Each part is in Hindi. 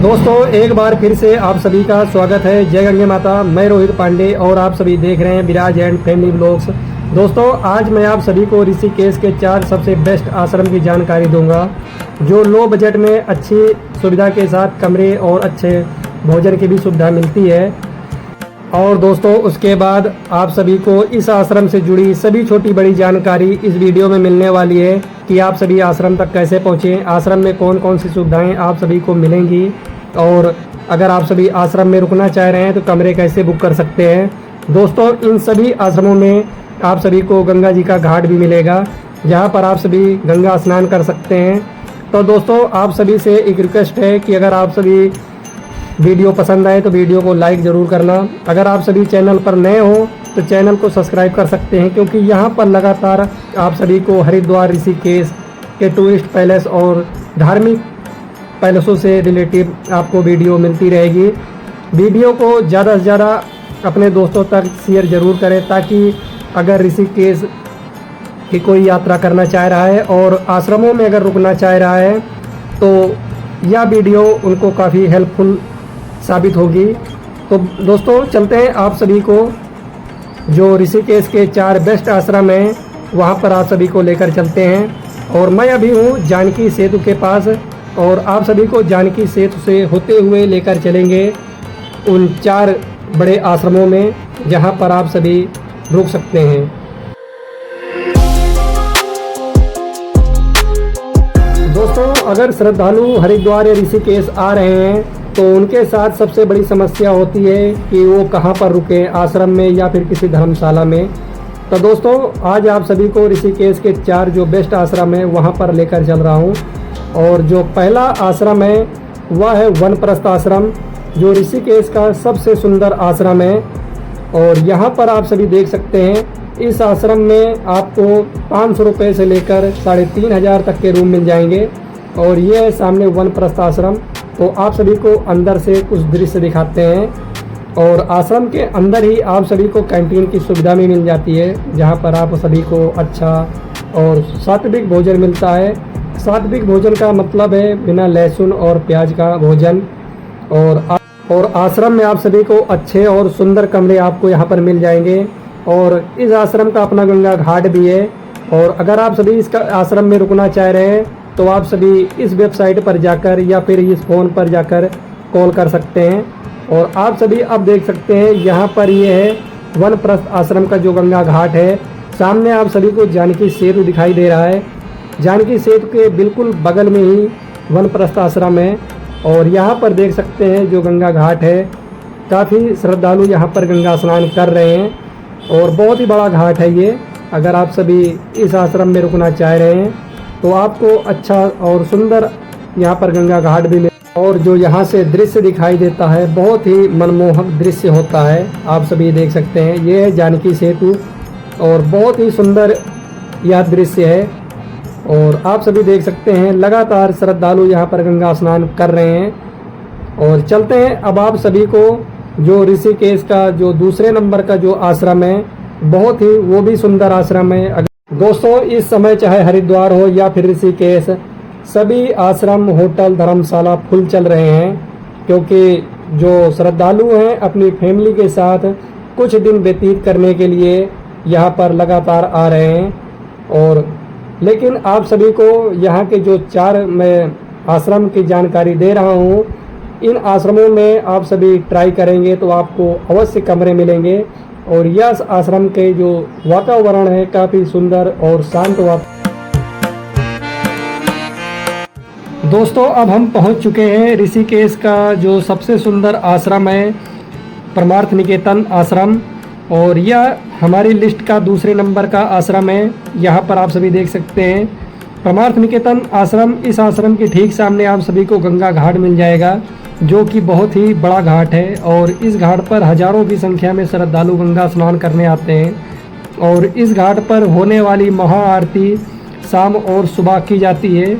दोस्तों एक बार फिर से आप सभी का स्वागत है। जय गंगे माता। मैं रोहित पांडे और आप सभी देख रहे हैं विराज एंड फैमिली ब्लॉग्स। दोस्तों आज मैं आप सभी को ऋषिकेश के 4 सबसे बेस्ट आश्रम की जानकारी दूंगा, जो लो बजट में अच्छी सुविधा के साथ कमरे और अच्छे भोजन की भी सुविधा मिलती है। और दोस्तों उसके बाद आप सभी को इस आश्रम से जुड़ी सभी छोटी बड़ी जानकारी इस वीडियो में मिलने वाली है कि आप सभी आश्रम तक कैसे पहुँचें, आश्रम में कौन कौन सी सुविधाएं आप सभी को मिलेंगी, और अगर आप सभी आश्रम में रुकना चाह रहे हैं तो कमरे कैसे बुक कर सकते हैं। दोस्तों इन सभी आश्रमों में आप सभी को गंगा जी का घाट भी मिलेगा, जहाँ पर आप सभी गंगा स्नान कर सकते हैं। तो दोस्तों आप सभी से एक रिक्वेस्ट है कि अगर आप सभी वीडियो पसंद आए तो वीडियो को लाइक ज़रूर करना। अगर आप सभी चैनल पर नए हो तो चैनल को सब्सक्राइब कर सकते हैं, क्योंकि यहाँ पर लगातार आप सभी को हरिद्वार ऋषिकेश के टूरिस्ट पैलेस और धार्मिक पैलेसों से रिलेटिव आपको वीडियो मिलती रहेगी। वीडियो को ज़्यादा से ज़्यादा अपने दोस्तों तक शेयर ज़रूर करें, ताकि अगर ऋषिकेश की कोई यात्रा करना चाह रहा है और आश्रमों में अगर रुकना चाह रहा है तो यह वीडियो उनको काफ़ी हेल्पफुल साबित होगी। तो दोस्तों चलते हैं आप सभी को जो ऋषिकेश के 4 बेस्ट आश्रम हैं वहां पर आप सभी को लेकर चलते हैं। और मैं अभी हूं जानकी सेतु के पास, और आप सभी को जानकी सेतु से होते हुए लेकर चलेंगे उन 4 बड़े आश्रमों में जहां पर आप सभी रुक सकते हैं। दोस्तों अगर श्रद्धालु हरिद्वार या ऋषिकेश आ रहे हैं तो उनके साथ सबसे बड़ी समस्या होती है कि वो कहाँ पर रुकें, आश्रम में या फिर किसी धर्मशाला में। तो दोस्तों आज आप सभी को ऋषिकेश के 4 जो बेस्ट आश्रम हैं वहाँ पर लेकर चल रहा हूँ। और जो पहला आश्रम है वह है वनप्रस्थ आश्रम, जो ऋषिकेश का सबसे सुंदर आश्रम है। और यहाँ पर आप सभी देख सकते हैं इस आश्रम में आपको 500 रुपये से लेकर 3500 तक के रूम मिल जाएंगे। और ये है सामने वनप्रस्थ आश्रम। तो आप सभी को अंदर से कुछ दृश्य दिखाते हैं। और आश्रम के अंदर ही आप सभी को कैंटीन की सुविधा भी मिल जाती है, जहाँ पर आप सभी को अच्छा और सात्विक भोजन मिलता है। सात्विक भोजन का मतलब है बिना लहसुन और प्याज का भोजन। और आश्रम में आप सभी को अच्छे और सुंदर कमरे आपको यहाँ पर मिल जाएंगे। और इस आश्रम का अपना गंगा घाट भी है। और अगर आप सभी इसका आश्रम में रुकना चाह रहे हैं तो आप सभी इस वेबसाइट पर जाकर या फिर इस फ़ोन पर जाकर कॉल कर सकते हैं। और आप सभी अब देख सकते हैं यहाँ पर ये है वनप्रस्थ आश्रम का जो गंगा घाट है। सामने आप सभी को जानकी सेतु दिखाई दे रहा है। जानकी सेतु के बिल्कुल बगल में ही वनप्रस्थ आश्रम है। और यहाँ पर देख सकते हैं जो गंगा घाट है, काफ़ी श्रद्धालु यहाँ पर गंगा स्नान कर रहे हैं। और बहुत ही बड़ा घाट है ये। अगर आप सभी इस आश्रम में रुकना चाह रहे हैं तो आपको अच्छा और सुंदर यहाँ पर गंगा घाट भी मिले। और जो यहाँ से दृश्य दिखाई देता है बहुत ही मनमोहक दृश्य होता है, आप सभी देख सकते हैं। ये है जानकी सेतु और बहुत ही सुंदर यह दृश्य है। और आप सभी देख सकते हैं लगातार श्रद्धालु यहाँ पर गंगा स्नान कर रहे हैं। और चलते हैं अब आप सभी को जो ऋषिकेश का जो दूसरे नंबर का जो आश्रम है, बहुत ही वो भी सुंदर आश्रम है। दोस्तों इस समय चाहे हरिद्वार हो या फिर ऋषिकेश, सभी आश्रम होटल धर्मशाला फुल चल रहे हैं, क्योंकि जो श्रद्धालु हैं अपनी फैमिली के साथ कुछ दिन व्यतीत करने के लिए यहाँ पर लगातार आ रहे हैं। और लेकिन आप सभी को यहाँ के जो 4 मैं आश्रम की जानकारी दे रहा हूँ, इन आश्रमों में आप सभी ट्राई करेंगे तो आपको अवश्य कमरे मिलेंगे। और यह आश्रम के जो वातावरण है काफ़ी सुंदर और शांत दोस्तों अब हम पहुंच चुके हैं ऋषिकेश का जो सबसे सुंदर आश्रम है, परमार्थ निकेतन आश्रम। और यह हमारी लिस्ट का दूसरे नंबर का आश्रम है। यहाँ पर आप सभी देख सकते हैं परमार्थ निकेतन आश्रम। इस आश्रम के ठीक सामने आप सभी को गंगा घाट मिल जाएगा, जो कि बहुत ही बड़ा घाट है। और इस घाट पर हजारों की संख्या में श्रद्धालु गंगा स्नान करने आते हैं। और इस घाट पर होने वाली महाआरती शाम और सुबह की जाती है।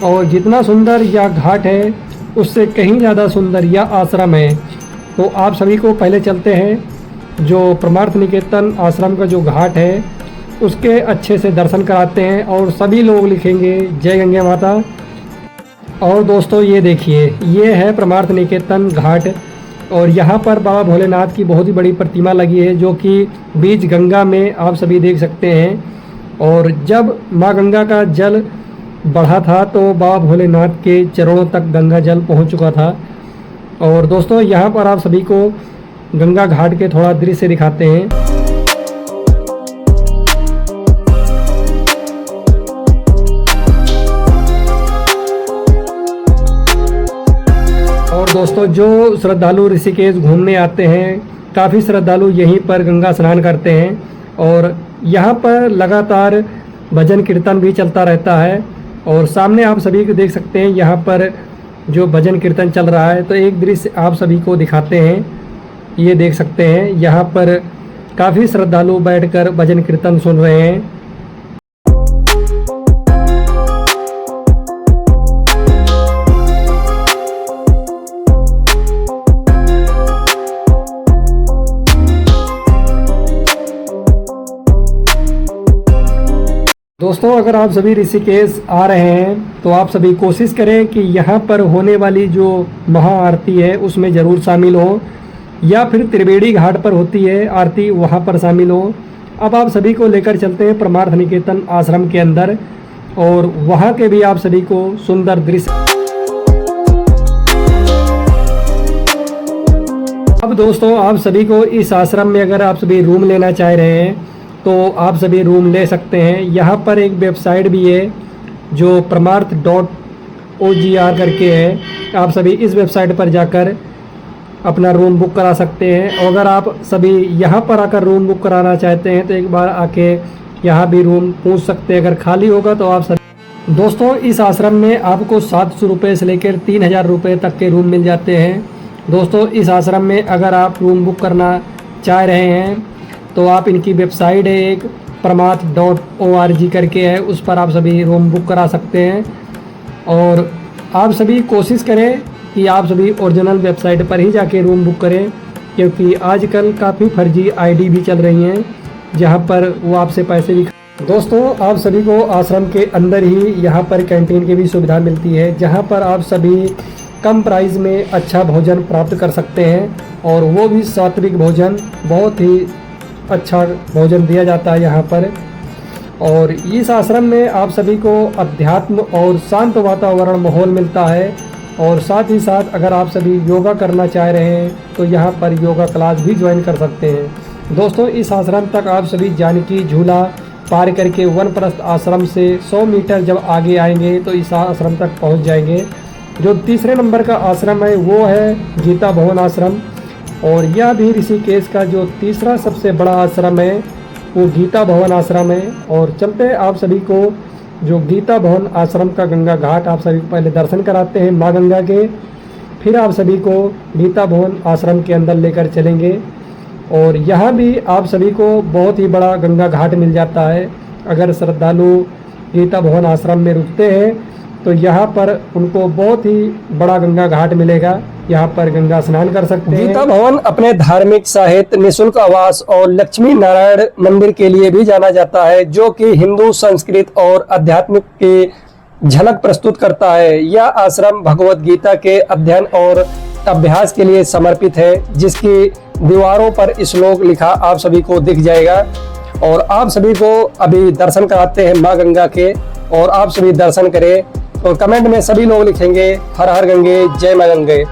और जितना सुंदर यह घाट है उससे कहीं ज़्यादा सुंदर यह आश्रम है। तो आप सभी को पहले चलते हैं जो परमार्थ निकेतन आश्रम का जो घाट है उसके अच्छे से दर्शन कराते हैं। और सभी लोग लिखेंगे जय गंगे माता। और दोस्तों ये देखिए, ये है परमार्थ निकेतन घाट और यहाँ पर बाबा भोलेनाथ की बहुत ही बड़ी प्रतिमा लगी है जो कि बीच गंगा में आप सभी देख सकते हैं। और जब माँ गंगा का जल बढ़ा था तो बाबा भोलेनाथ के चरणों तक गंगा जल पहुँच चुका था। और दोस्तों यहाँ पर आप सभी को गंगा घाट के थोड़ा दृश्य दिखाते हैं। और दोस्तों जो श्रद्धालु ऋषिकेश घूमने आते हैं, काफ़ी श्रद्धालु यहीं पर गंगा स्नान करते हैं और यहाँ पर लगातार भजन कीर्तन भी चलता रहता है। और सामने आप सभी को देख सकते हैं यहाँ पर जो भजन कीर्तन चल रहा है, तो एक दृश्य आप सभी को दिखाते हैं। ये देख सकते हैं यहाँ पर काफ़ी श्रद्धालु बैठकर भजन कीर्तन सुन रहे हैं। दोस्तों अगर आप सभी ऋषिकेश आ रहे हैं तो आप सभी कोशिश करें कि यहाँ पर होने वाली जो महाआरती है उसमें ज़रूर शामिल हो, या फिर त्रिवेणी घाट पर होती है आरती, वहाँ पर शामिल हो। अब आप सभी को लेकर चलते हैं परमार्थ निकेतन आश्रम के अंदर और वहाँ के भी आप सभी को सुंदर दृश्य। अब दोस्तों आप सभी को इस आश्रम में अगर आप सभी रूम लेना चाह रहे हैं तो आप सभी रूम ले सकते हैं। यहाँ पर एक वेबसाइट भी है जो parmarth.ogr करके है। आप सभी इस वेबसाइट पर जाकर अपना रूम बुक करा सकते हैं। और अगर आप सभी यहाँ पर आकर रूम बुक कराना चाहते हैं तो एक बार आके यहाँ भी रूम पूछ सकते हैं, अगर खाली होगा तो आप सभी। दोस्तों इस आश्रम में आपको 700 रुपये से लेकर 3000 रुपये तक के रूम मिल जाते हैं। दोस्तों इस आश्रम में अगर आप रूम बुक करना चाह रहे हैं तो आप इनकी वेबसाइट है एक parmarth.org करके है, उस पर आप सभी रूम बुक करा सकते हैं। और आप सभी कोशिश करें कि आप सभी ओरिजिनल वेबसाइट पर ही जाके रूम बुक करें, क्योंकि आजकल काफ़ी फर्जी आईडी भी चल रही हैं जहां पर वो आपसे पैसे भी। दोस्तों आप सभी को आश्रम के अंदर ही यहाँ पर कैंटीन की भी सुविधा मिलती है, जहाँ पर आप सभी कम प्राइस में अच्छा भोजन प्राप्त कर सकते हैं और वो भी सात्विक भोजन, बहुत ही अच्छा भोजन दिया जाता है यहाँ पर। और इस आश्रम में आप सभी को अध्यात्म और शांत वातावरण माहौल मिलता है। और साथ ही साथ अगर आप सभी योगा करना चाह रहे हैं तो यहाँ पर योगा क्लास भी ज्वाइन कर सकते हैं। दोस्तों इस आश्रम तक आप सभी जानकी झूला पार करके वनप्रस्थ आश्रम से 100 मीटर जब आगे आएंगे तो इस आश्रम तक पहुँच जाएंगे। जो तीसरे नंबर का आश्रम है वो है गीता भवन आश्रम, और यह भी ऋषिकेश का जो तीसरा सबसे बड़ा आश्रम है वो गीता भवन आश्रम है। और चलते हैं आप सभी को जो गीता भवन आश्रम का गंगा घाट, आप सभी को पहले दर्शन कराते हैं माँ गंगा के, फिर आप सभी को गीता भवन आश्रम के अंदर लेकर चलेंगे। और यहाँ भी आप सभी को बहुत ही बड़ा गंगा घाट मिल जाता है। अगर श्रद्धालु गीता भवन आश्रम में रुकते हैं तो यहाँ पर उनको बहुत ही बड़ा गंगा घाट मिलेगा, यहाँ पर गंगा स्नान कर सकते हैं। गीता भवन अपने धार्मिक साहित्य, निःशुल्क आवास और लक्ष्मी नारायण मंदिर के लिए भी जाना जाता है, जो कि हिंदू संस्कृति और अध्यात्म की झलक प्रस्तुत करता है। यह आश्रम भगवत गीता के अध्ययन और अभ्यास के लिए समर्पित है, जिसकी दीवारों पर श्लोक लिखा आप सभी को दिख जाएगा। और आप सभी को अभी दर्शन कराते हैं माँ गंगा के, और आप सभी दर्शन करें। और कमेंट में सभी लोग लिखेंगे हर हर गंगे, जय माँ गंगे।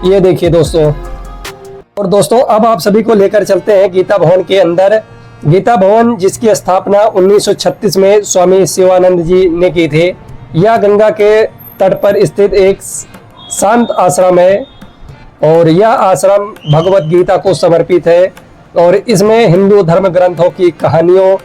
ये देखिए दोस्तों। और दोस्तों अब आप सभी को लेकर चलते हैं गीता भवन के अंदर। गीता भवन जिसकी स्थापना 1936 में स्वामी शिवानंद जी ने की थी। यह गंगा के तट पर स्थित एक शांत आश्रम है और यह आश्रम भगवत गीता को समर्पित है। और इसमें हिंदू धर्म ग्रंथों की कहानियों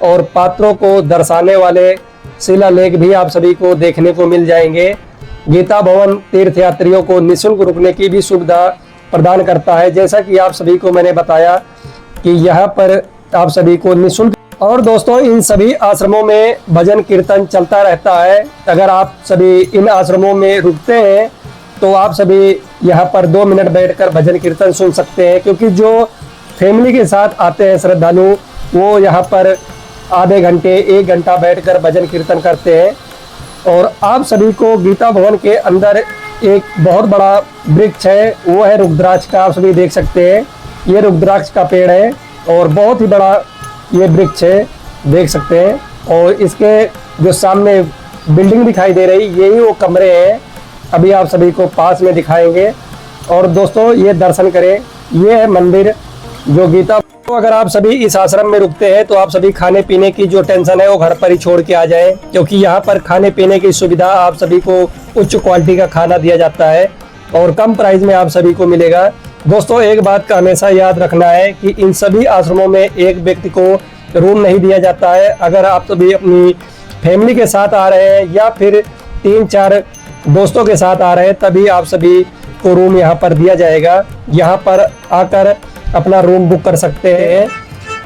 और पात्रों को दर्शाने वाले शिलालेख भी आप सभी को देखने को मिल जाएंगे। गीता भवन तीर्थयात्रियों को निःशुल्क रुकने की भी सुविधा प्रदान करता है, जैसा कि आप सभी को मैंने बताया कि यहाँ पर आप सभी को निःशुल्क। और दोस्तों इन सभी आश्रमों में भजन कीर्तन चलता रहता है। अगर आप सभी इन आश्रमों में रुकते हैं तो आप सभी यहाँ पर 2 मिनट बैठकर भजन कीर्तन सुन सकते हैं, क्योंकि जो फैमिली के साथ आते हैं श्रद्धालु वो यहाँ पर आधे घंटे 1 घंटा बैठकर भजन कीर्तन करते हैं। और आप सभी को गीता भवन के अंदर एक बहुत बड़ा वृक्ष है, वो है रुद्राक्ष का। आप सभी देख सकते हैं, ये रुद्राक्ष का पेड़ है और बहुत ही बड़ा ये वृक्ष है, देख सकते हैं। और इसके जो सामने बिल्डिंग दिखाई दे रही, यही वो कमरे हैं, अभी आप सभी को पास में दिखाएंगे। और दोस्तों ये दर्शन करें, ये है मंदिर जो गीता। तो अगर आप सभी इस आश्रम में रुकते हैं तो आप सभी खाने पीने की जो टेंशन है वो घर पर ही छोड़ के आ जाएं, क्योंकि यहाँ पर खाने पीने की सुविधा, आप सभी को उच्च क्वालिटी का खाना दिया जाता है और कम प्राइस में आप सभी को मिलेगा। दोस्तों एक बात का हमेशा याद रखना है कि इन सभी आश्रमों में एक व्यक्ति को रूम नहीं दिया जाता है। अगर आप सभी अपनी फैमिली के साथ आ रहे हैं या फिर 3-4 दोस्तों के साथ आ रहे हैं, तभी आप सभी को रूम यहाँ पर दिया जाएगा। यहाँ पर आकर अपना रूम बुक कर सकते हैं।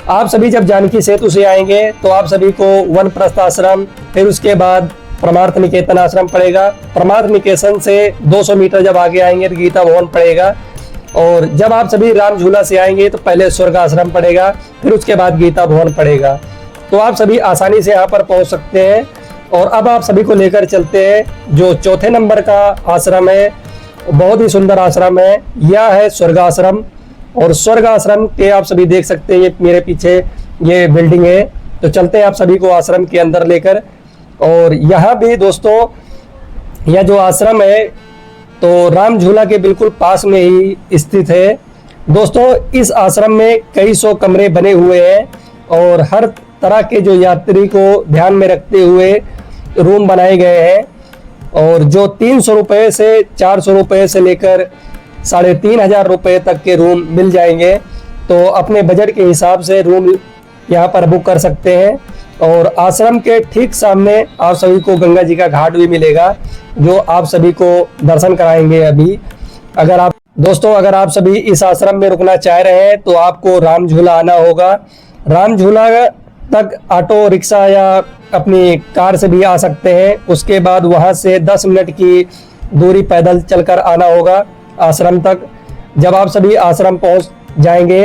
आप सभी जब जानकी सेतु से आएंगे तो आप सभी को वनप्रस्थ आश्रम, फिर उसके बाद परमार्थ निकेतन आश्रम पड़ेगा। परमार्थ निकेतन से 200 मीटर जब आगे आएंगे तो गीता भवन पड़ेगा। और जब आप सभी राम झूला से आएंगे तो पहले स्वर्ग आश्रम पड़ेगा, फिर उसके बाद गीता भवन पड़ेगा। तो आप सभी आसानी से यहाँ पर पहुँच सकते हैं। और अब आप सभी को लेकर चलते हैं जो चौथे नंबर का आश्रम है, बहुत ही सुंदर आश्रम है, यह है स्वर्ग आश्रम। और स्वर्ग आश्रम के आप सभी देख सकते हैं, ये मेरे पीछे ये बिल्डिंग है। तो चलते हैं आप सभी को आश्रम के अंदर लेकर। और यहाँ भी दोस्तों यह जो आश्रम है तो राम झूला के बिल्कुल पास में ही स्थित है। दोस्तों इस आश्रम में कई 100 कमरे बने हुए हैं और हर तरह के जो यात्री को ध्यान में रखते हुए रूम बनाए गए हैं। और जो 300 रुपये से 400 रुपये से लेकर 3500 रुपये तक के रूम मिल जाएंगे। तो अपने बजट के हिसाब से रूम यहाँ पर बुक कर सकते हैं। और आश्रम के ठीक सामने आप सभी को गंगा जी का घाट भी मिलेगा, जो आप सभी को दर्शन कराएंगे अभी। अगर आप सभी इस आश्रम में रुकना चाह रहे हैं तो आपको राम झूला आना होगा। राम झूला तक ऑटो रिक्शा या अपनी कार से भी आ सकते हैं। उसके बाद वहाँ से 10 मिनट की दूरी पैदल चलकर आना होगा आश्रम तक। जब आप सभी आश्रम पहुँच जाएंगे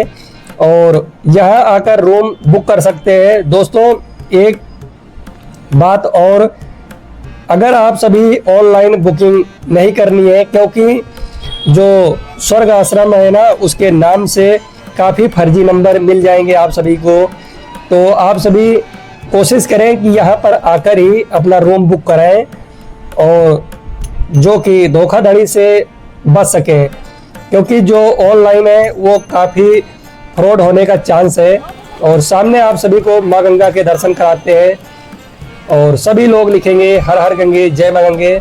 और यहाँ आकर रूम बुक कर सकते हैं। दोस्तों एक बात और, अगर आप सभी ऑनलाइन बुकिंग नहीं करनी है, क्योंकि जो स्वर्ग आश्रम है ना, उसके नाम से काफ़ी फर्जी नंबर मिल जाएंगे आप सभी को। तो आप सभी कोशिश करें कि यहाँ पर आकर ही अपना रूम बुक कराएं और जो कि धोखाधड़ी से बच सकें, क्योंकि जो ऑनलाइन है वो काफ़ी फ्रॉड होने का चांस है। और सामने आप सभी को माँ गंगा के दर्शन कराते हैं और सभी लोग लिखेंगे हर हर गंगे, जय माँ गंगे।